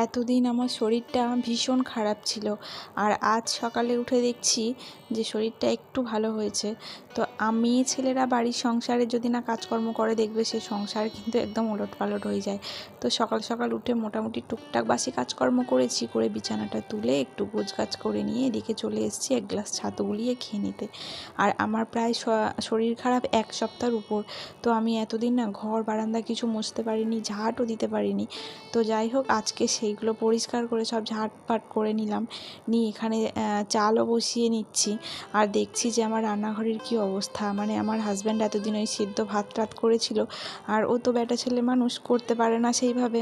এতদিন আমার শরীরটা ভীষণ খারাপ ছিল, আর আজ সকালে উঠে দেখছি যে শরীরটা একটু ভালো হয়েছে। তো মেয়ে ছেলেরা বাড়ির সংসারে যদি না কাজকর্ম করে, দেখবে সে সংসার কিন্তু একদম ওলটপালট হয়ে যায়। তো সকাল সকাল উঠে মোটামুটি টুকটাক বাসি কাজকর্ম করেছি, করে বিছানাটা তুলে একটু গোছগাছ করে নিয়ে এদিকে চলে এসেছি এক গ্লাস ছাতু গুলিয়ে খেয়ে নিতে। আর আমার প্রায় শরীর খারাপ এক সপ্তাহের উপর। তো আমি এতদিন না ঘর বারান্দা কিছু মুছতে পারিনি, ঝাঁটও দিতে পারিনি। তো যাই হোক, আজকে সেইগুলো পরিষ্কার করে সব ঝাঁটপাট করে নিলাম, নিয়ে এখানে চালও বসিয়ে নিচ্ছি। আর দেখছি যে আমার রান্নাঘরের কী অবস্থা। মানে আমার হাজব্যান্ড এতদিন ওই সিদ্ধ ভাত টাত করেছিল, আর ও তো বেটা ছেলে মানুষ, করতে পারে না সেইভাবে।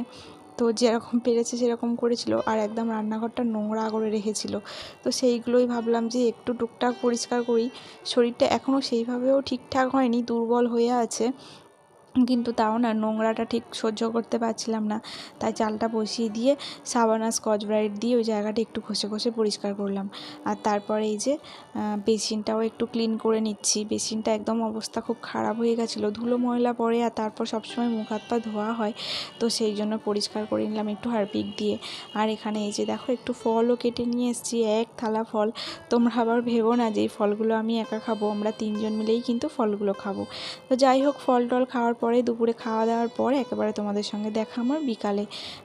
তো যেরকম পেরেছে সেরকম করেছিল, আর একদম রান্নাঘরটা নোংরা করে রেখেছিল। তো সেইগুলোই ভাবলাম যে একটু টুকটাক পরিষ্কার করি। শরীরটা এখনও সেইভাবেও ঠিকঠাক হয়নি, দুর্বল হয়ে আছে, কিন্তু তাও না নোংরাটা ঠিক সহ্য করতে পারছিলাম না। তাই চালটা বসিয়ে দিয়ে সাবান আর স্কচ ব্রাইট দিয়ে ওই জায়গাটা একটু ঘষে ঘষে পরিষ্কার করলাম। আর তারপরে এই যে বেসিনটাও একটু ক্লিন করে নিচ্ছি। বেসিনটা একদম অবস্থা খুব খারাপ হয়ে গেছিলো, ধুলো ময়লা পড়ে, আর তারপর সবসময় মুখ হাত পা ধোয়া হয়। তো সেই জন্য পরিষ্কার করে নিলাম একটু হারপিক দিয়ে। আর এখানে এই যে দেখো, একটু ফলও কেটে নিয়ে এসেছি, এক থালা ফল। তোমরা আবার ভেবো না যে এই ফলগুলো আমি একা খাবো, আমরা তিনজন মিলেই কিন্তু ফলগুলো খাবো। তো যাই হোক, ফল টল খাওয়ার পরে দুপুরে খাওয়া দাওয়ার পরে একেবারে তোমাদের সঙ্গে দেখা আমার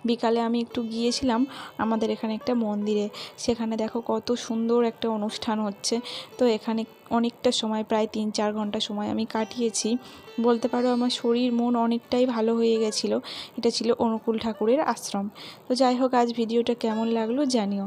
বিকালে আমি একটু গিয়েছিলাম আমাদের এখানে একটা মন্দিরে। সেখানে দেখো কত সুন্দর একটা অনুষ্ঠান হচ্ছে। তো এখানে অনেকটা সময়, প্রায় 3-4 ঘন্টা সময় আমি কাটিয়েছি। বলতে পারো আমার শরীর মন অনেকটাই ভালো হয়ে গেছিলো। এটা ছিল অনুকূল ঠাকুরের আশ্রম। তো যাই হোক, আজ ভিডিওটা কেমন লাগলো জানিও।